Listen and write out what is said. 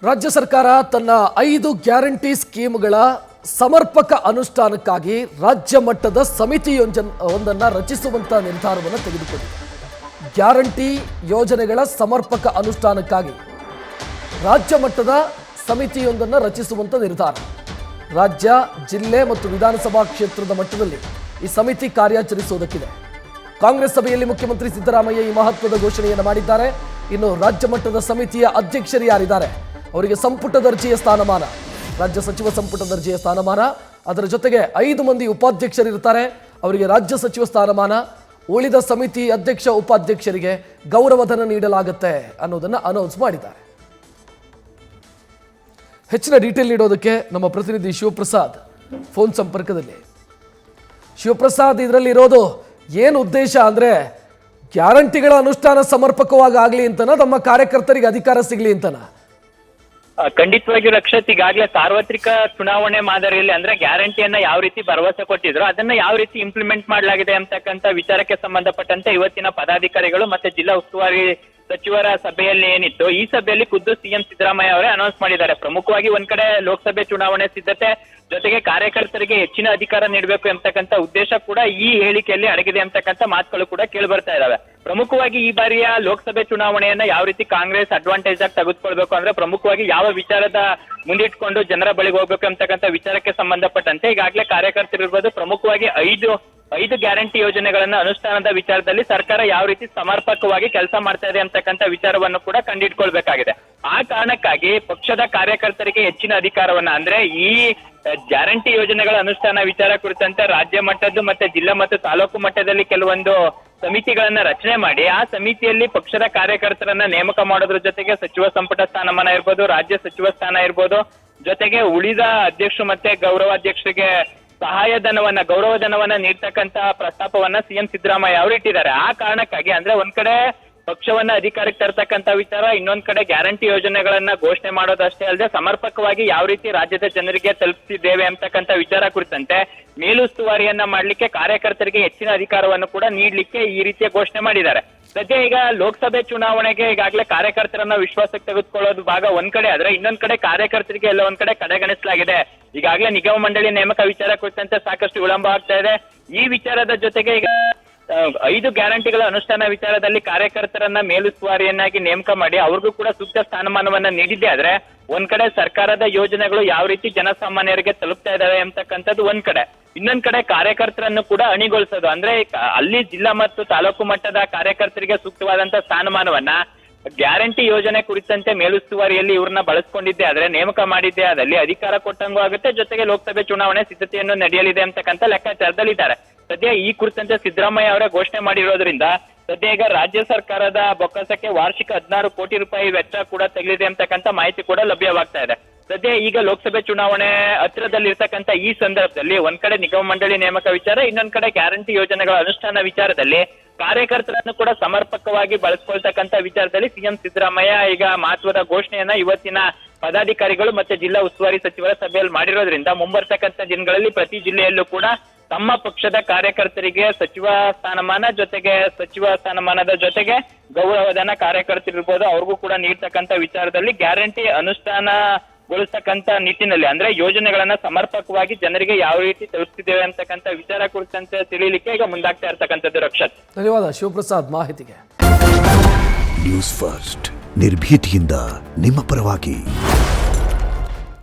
ರಾಜ್ಯ ಸರ್ಕಾರ ತನ್ನ 5 ಗ್ಯಾರಂಟಿ ಸ್ಕೀಮ್ಗಳ ಸಮರ್ಪಕ ಅನುಷ್ಠಾನಕ್ಕಾಗಿ ರಾಜ್ಯ ಮಟ್ಟದ ಸಮಿತಿಯೊಂದನ್ನು ರಚಿಸುವಂತ ನಿರ್ಧಾರವನ್ನು ತೆಗೆದುಕೊಂಡಿದೆ. ಗ್ಯಾರಂಟಿ ಯೋಜನೆಗಳ ಸಮರ್ಪಕ ಅನುಷ್ಠಾನಕ್ಕಾಗಿ ರಾಜ್ಯ ಮಟ್ಟದ ಸಮಿತಿಯೊಂದನ್ನು ರಚಿಸುವಂತ ನಿರ್ಧಾರ. ರಾಜ್ಯ, ಜಿಲ್ಲೆ ಮತ್ತು ವಿಧಾನಸಭಾ ಕ್ಷೇತ್ರದ ಮಟ್ಟದಲ್ಲಿ ಈ ಸಮಿತಿ ಕಾರ್ಯಾಚರಿಸುವುದಕ್ಕಿದೆ. ಕಾಂಗ್ರೆಸ್ ಸಭೆಯಲ್ಲಿ ಮುಖ್ಯಮಂತ್ರಿ ಸಿದ್ದರಾಮಯ್ಯ ಈ ಮಹತ್ವದ ಘೋಷಣೆಯನ್ನು ಮಾಡಿದ್ದಾರೆ. ಇನ್ನು ರಾಜ್ಯ ಮಟ್ಟದ ಸಮಿತಿಯ ಅಧ್ಯಕ್ಷರು ಯಾರಿದ್ದಾರೆ ಅವರಿಗೆ ಸಂಪುಟ ದರ್ಜೆಯ ಸ್ಥಾನಮಾನ, ರಾಜ್ಯ ಸಚಿವ ಸಂಪುಟ ದರ್ಜೆಯ ಸ್ಥಾನಮಾನ, ಅದರ ಜೊತೆಗೆ 5 ಮಂದಿ ಉಪಾಧ್ಯಕ್ಷರಿರ್ತಾರೆ, ಅವರಿಗೆ ರಾಜ್ಯ ಸಚಿವ ಸ್ಥಾನಮಾನ, ಉಳಿದ ಸಮಿತಿ ಅಧ್ಯಕ್ಷ ಉಪಾಧ್ಯಕ್ಷರಿಗೆ ಗೌರವಧನ ನೀಡಲಾಗುತ್ತೆ ಅನ್ನೋದನ್ನ ಅನೌನ್ಸ್ ಮಾಡಿದ್ದಾರೆ. ಹೆಚ್ಚಿನ ಡೀಟೇಲ್ ನೀಡೋದಕ್ಕೆ ನಮ್ಮ ಪ್ರತಿನಿಧಿ ಶಿವಪ್ರಸಾದ್ ಫೋನ್ ಸಂಪರ್ಕದಲ್ಲಿ. ಶಿವಪ್ರಸಾದ್, ಇದರಲ್ಲಿ ಇರೋದು ಏನು ಉದ್ದೇಶ ಅಂದ್ರೆ ಗ್ಯಾರಂಟಿಗಳ ಅನುಷ್ಠಾನ ಸಮರ್ಪಕವಾಗಿ ಆಗಲಿ ಅಂತನ, ನಮ್ಮ ಕಾರ್ಯಕರ್ತರಿಗೆ ಅಧಿಕಾರ ಸಿಗಲಿ ಅಂತನ? ಖಂಡಿತವಾಗಿಯೂ ರಕ್ಷತ್, ಈಗಾಗಲೇ ಸಾರ್ವತ್ರಿಕ ಚುನಾವಣೆ ಮಾದರಿಯಲ್ಲಿ ಅಂದ್ರೆ ಗ್ಯಾರಂಟಿಯನ್ನ ಯಾವ ರೀತಿ ಭರವಸೆ ಕೊಟ್ಟಿದ್ರು ಅದನ್ನ ಯಾವ ರೀತಿ ಇಂಪ್ಲಿಮೆಂಟ್ ಮಾಡಲಾಗಿದೆ ಅಂತಕ್ಕಂಥ ವಿಚಾರಕ್ಕೆ ಸಂಬಂಧಪಟ್ಟಂತೆ ಇವತ್ತಿನ ಪದಾಧಿಕಾರಿಗಳು ಮತ್ತೆ ಜಿಲ್ಲಾ ಉಸ್ತುವಾರಿ ಸಚಿವರ ಸಭೆಯಲ್ಲಿ ಏನಿತ್ತು, ಈ ಸಭೆಯಲ್ಲಿ ಖುದ್ದು ಸಿಎಂ ಸಿದ್ದರಾಮಯ್ಯ ಅವರೇ ಅನೌನ್ಸ್ ಮಾಡಿದ್ದಾರೆ. ಪ್ರಮುಖವಾಗಿ ಒಂದ್ ಕಡೆ ಲೋಕಸಭೆ ಚುನಾವಣೆ ಸಿದ್ಧತೆ ಜೊತೆಗೆ ಕಾರ್ಯಕರ್ತರಿಗೆ ಹೆಚ್ಚಿನ ಅಧಿಕಾರ ನೀಡಬೇಕು ಎಂಬತಕ್ಕಂಥ ಉದ್ದೇಶ ಕೂಡ ಈ ಹೇಳಿಕೆಯಲ್ಲಿ ಅಡಗಿದೆ ಅಂತಕ್ಕಂಥ ಮಾತುಗಳು ಕೂಡ ಕೇಳಿ ಬರ್ತಾ ಇದಾವೆ. ಪ್ರಮುಖವಾಗಿ ಈ ಬಾರಿಯ ಲೋಕಸಭೆ ಚುನಾವಣೆಯನ್ನ ಯಾವ ರೀತಿ ಕಾಂಗ್ರೆಸ್ ಅಡ್ವಾಂಟೇಜ್ ಆಗಿ ತೆಗೆದುಕೊಳ್ಬೇಕು ಅಂದ್ರೆ ಪ್ರಮುಖವಾಗಿ ಯಾವ ವಿಚಾರದ ಮುಂದಿಟ್ಕೊಂಡು ಜನರ ಬಳಿಗೆ ಹೋಗ್ಬೇಕು ಅಂತಕ್ಕಂಥ ವಿಚಾರಕ್ಕೆ ಸಂಬಂಧಪಟ್ಟಂತೆ ಈಗಾಗಲೇ ಕಾರ್ಯಕರ್ತರಿರ್ಬೋದು ಪ್ರಮುಖವಾಗಿ ಐದು ಗ್ಯಾರಂಟಿ ಯೋಜನೆಗಳನ್ನ ಅನುಷ್ಠಾನದ ವಿಚಾರದಲ್ಲಿ ಸರ್ಕಾರ ಯಾವ ರೀತಿ ಸಮರ್ಪಕವಾಗಿ ಕೆಲಸ ಮಾಡ್ತಾ ಇದೆ ಅಂತಕ್ಕಂಥ ವಿಚಾರವನ್ನು ಕೂಡ ಕಂಡುಹಿಡ್ಕೊಳ್ಬೇಕಾಗಿದೆ. ಆ ಕಾರಣಕ್ಕಾಗಿ ಪಕ್ಷದ ಕಾರ್ಯಕರ್ತರಿಗೆ ಹೆಚ್ಚಿನ ಅಧಿಕಾರವನ್ನ ಅಂದ್ರೆ ಈ ಗ್ಯಾರಂಟಿ ಯೋಜನೆಗಳ ಅನುಷ್ಠಾನ ವಿಚಾರ ಕುರಿತಂತೆ ರಾಜ್ಯ ಮಟ್ಟದ್ದು ಮತ್ತೆ ಜಿಲ್ಲಾ ಮತ್ತು ತಾಲೂಕು ಮಟ್ಟದಲ್ಲಿ ಕೆಲವೊಂದು ಸಮಿತಿಗಳನ್ನ ರಚನೆ ಮಾಡಿ ಆ ಸಮಿತಿಯಲ್ಲಿ ಪಕ್ಷದ ಕಾರ್ಯಕರ್ತರನ್ನ ನೇಮಕ ಮಾಡೋದ್ರ ಜೊತೆಗೆ ಸಚಿವ ಸಂಪುಟ ಸ್ಥಾನಮಾನ ಇರ್ಬೋದು, ರಾಜ್ಯ ಸಚಿವ ಸ್ಥಾನ ಇರ್ಬೋದು, ಜೊತೆಗೆ ಉಳಿದ ಅಧ್ಯಕ್ಷರು ಮತ್ತೆ ಗೌರವಾಧ್ಯಕ್ಷರಿಗೆ ಗೌರವಧನವನ್ನ ನೀಡ್ತಕ್ಕಂತ ಪ್ರಸ್ತಾಪವನ್ನ ಸಿಎಂ ಸಿದ್ದರಾಮಯ್ಯ ಅವರು ಇಟ್ಟಿದ್ದಾರೆ. ಆ ಕಾರಣಕ್ಕಾಗಿ ಅಂದ್ರೆ ಒಂದ್ ಕಡೆ ಪಕ್ಷವನ್ನ ಅಧಿಕಾರಕ್ಕೆ ತರ್ತಕ್ಕಂಥ ವಿಚಾರ, ಇನ್ನೊಂದ್ ಕಡೆ ಗ್ಯಾರಂಟಿ ಯೋಜನೆಗಳನ್ನ ಘೋಷಣೆ ಮಾಡೋದಷ್ಟೇ ಅಲ್ಲದೆ ಸಮರ್ಪಕವಾಗಿ ಯಾವ ರೀತಿ ರಾಜ್ಯದ ಜನರಿಗೆ ತಲುಪಿಸಿದ್ದೇವೆ ಅಂತಕ್ಕಂಥ ವಿಚಾರ ಕುರಿತಂತೆ ಮೇಲುಸ್ತುವಾರಿಯನ್ನ ಮಾಡ್ಲಿಕ್ಕೆ ಕಾರ್ಯಕರ್ತರಿಗೆ ಹೆಚ್ಚಿನ ಅಧಿಕಾರವನ್ನು ಕೂಡ ನೀಡ್ಲಿಕ್ಕೆ ಈ ರೀತಿಯ ಘೋಷಣೆ ಮಾಡಿದ್ದಾರೆ. ಸದ್ಯ ಈಗ ಲೋಕಸಭೆ ಚುನಾವಣೆಗೆ ಈಗಾಗಲೇ ಕಾರ್ಯಕರ್ತರನ್ನ ವಿಶ್ವಾಸಕ್ಕೆ ತೆಗೆದುಕೊಳ್ಳೋದು ಭಾಗ ಒಂದ್ ಕಡೆ ಆದ್ರೆ, ಇನ್ನೊಂದ್ ಕಡೆ ಕಾರ್ಯಕರ್ತರಿಗೆ ಎಲ್ಲ ಒಂದ್ ಕಡೆ ಕಡೆಗಣಿಸಲಾಗಿದೆ. ಈಗಾಗಲೇ ನಿಗಮ ಮಂಡಳಿ ನೇಮಕ ವಿಚಾರ ಕುರಿತಂತೆ ಸಾಕಷ್ಟು ವಿಳಂಬ ಆಗ್ತಾ ಇದೆ. ಈ ವಿಚಾರದ ಜೊತೆಗೆ ಈಗ 5 ಗ್ಯಾರಂಟಿಗಳ ಅನುಷ್ಠಾನ ವಿಚಾರದಲ್ಲಿ ಕಾರ್ಯಕರ್ತರನ್ನ ಮೇಲುಸ್ತುವಾರಿಯನ್ನಾಗಿ ನೇಮಕ ಮಾಡಿ ಅವ್ರಿಗೂ ಕೂಡ ಸೂಕ್ತ ಸ್ಥಾನಮಾನವನ್ನ ನೀಡಿದ್ದೆ ಆದ್ರೆ ಒಂದ್ ಕಡೆ ಸರ್ಕಾರದ ಯೋಜನೆಗಳು ಯಾವ ರೀತಿ ಜನಸಾಮಾನ್ಯರಿಗೆ ತಲುಪ್ತಾ ಇದಾವೆ ಅಂತಕ್ಕಂಥದ್ದು ಒಂದ್ ಕಡೆ, ಇನ್ನೊಂದ್ ಕಡೆ ಕಾರ್ಯಕರ್ತರನ್ನು ಕೂಡ ಅಣಿಗೊಳಿಸೋದು ಅಂದ್ರೆ ಅಲ್ಲಿ ಜಿಲ್ಲಾ ಮತ್ತು ತಾಲೂಕು ಮಟ್ಟದ ಕಾರ್ಯಕರ್ತರಿಗೆ ಸೂಕ್ತವಾದಂತ ಸ್ಥಾನಮಾನವನ್ನ ಗ್ಯಾರಂಟಿ ಯೋಜನೆ ಕುರಿತಂತೆ ಮೇಲುಸ್ತುವಾರಿಯಲ್ಲಿ ಇವ್ರನ್ನ ಬಳಸ್ಕೊಂಡಿದ್ದೆ ಆದ್ರೆ, ನೇಮಕ ಮಾಡಿದ್ದೆ ಆದಲ್ಲಿ ಅಧಿಕಾರ ಕೊಟ್ಟಂಗೂ ಆಗುತ್ತೆ, ಜೊತೆಗೆ ಲೋಕಸಭೆ ಚುನಾವಣೆ ಸಿದ್ಧತೆಯನ್ನು ನಡೆಯಲಿದೆ ಅಂತಕ್ಕಂಥ ಲೆಕ್ಕಾಚಾರದಲ್ಲಿದ್ದಾರೆ. ಸದ್ಯ ಈ ಕುರಿತಂತೆ ಸಿದ್ದರಾಮಯ್ಯ ಅವರೇ ಘೋಷಣೆ ಮಾಡಿರೋದ್ರಿಂದ ಸದ್ಯ ಈಗ ರಾಜ್ಯ ಸರ್ಕಾರದ ಬೊಕ್ಕಸಕ್ಕೆ ವಾರ್ಷಿಕ 16 ಕೋಟಿ ರೂಪಾಯಿ ವೆಚ್ಚ ಕೂಡ ತಗಲಿದೆ ಅಂತಕ್ಕಂಥ ಮಾಹಿತಿ ಕೂಡ ಲಭ್ಯವಾಗ್ತಾ ಇದೆ. ಸದ್ಯ ಈಗ ಲೋಕಸಭೆ ಚುನಾವಣೆ ಹತ್ತಿರದಲ್ಲಿರ್ತಕ್ಕಂಥ ಈ ಸಂದರ್ಭದಲ್ಲಿ ಒಂದ್ ಕಡೆ ನಿಗಮ ಮಂಡಳಿ ನೇಮಕ ವಿಚಾರ, ಇನ್ನೊಂದ್ ಕಡೆ ಗ್ಯಾರಂಟಿ ಯೋಜನೆಗಳ ಅನುಷ್ಠಾನ ವಿಚಾರದಲ್ಲಿ ಕಾರ್ಯಕರ್ತರನ್ನು ಕೂಡ ಸಮರ್ಪಕವಾಗಿ ಬಳಸ್ಕೊಳ್ತಕ್ಕಂಥ ವಿಚಾರದಲ್ಲಿ ಸಿಎಂ ಸಿದ್ದರಾಮಯ್ಯ ಈಗ ಮಹತ್ವದ ಘೋಷಣೆಯನ್ನ ಇವತ್ತಿನ ಪದಾಧಿಕಾರಿಗಳು ಮತ್ತೆ ಜಿಲ್ಲಾ ಉಸ್ತುವಾರಿ ಸಚಿವರ ಸಭೆಯಲ್ಲಿ ಮಾಡಿರೋದ್ರಿಂದ ಮುಂಬರ್ತಕ್ಕಂಥ ದಿನಗಳಲ್ಲಿ ಪ್ರತಿ ಜಿಲ್ಲೆಯಲ್ಲೂ ಕೂಡ ತಮ್ಮ ಪಕ್ಷದ ಕಾರ್ಯಕರ್ತರಿಗೆ ಸಚಿವ ಸ್ಥಾನಮಾನದ ಜೊತೆಗೆ ಗೌರವಧನ ಕಾರ್ಯಕರ್ತರಿರ್ಬೋದು ಅವ್ರಿಗೂ ಕೂಡ ನೀಡ್ತಕ್ಕಂಥ ವಿಚಾರದಲ್ಲಿ ಗ್ಯಾರಂಟಿ ಅನುಷ್ಠಾನಗೊಳಿಸ್ತಕ್ಕಂಥ ನಿಟ್ಟಿನಲ್ಲಿ ಅಂದ್ರೆ ಯೋಜನೆಗಳನ್ನ ಸಮರ್ಪಕವಾಗಿ ಜನರಿಗೆ ಯಾವ ರೀತಿ ತಲುಪಿಸಿದ್ದೇವೆ ಅಂತಕ್ಕಂಥ ವಿಚಾರ ಕುರಿತಂತೆ ತಿಳಿಯಲಿಕ್ಕೆ ಈಗ ಮುಂದಾಗ್ತಾ ಇರ್ತಕ್ಕಂಥದ್ದು. ರಕ್ಷತ್, ಧನ್ಯವಾದ ಶಿವಪ್ರಸಾದ್ ಮಾಹಿತಿಗೆ. ನ್ಯೂಸ್ ಫಸ್ಟ್ ನಿರ್ಭೀತಿಯಿಂದ ನಿಮ್ಮ ಪರವಾಗಿ.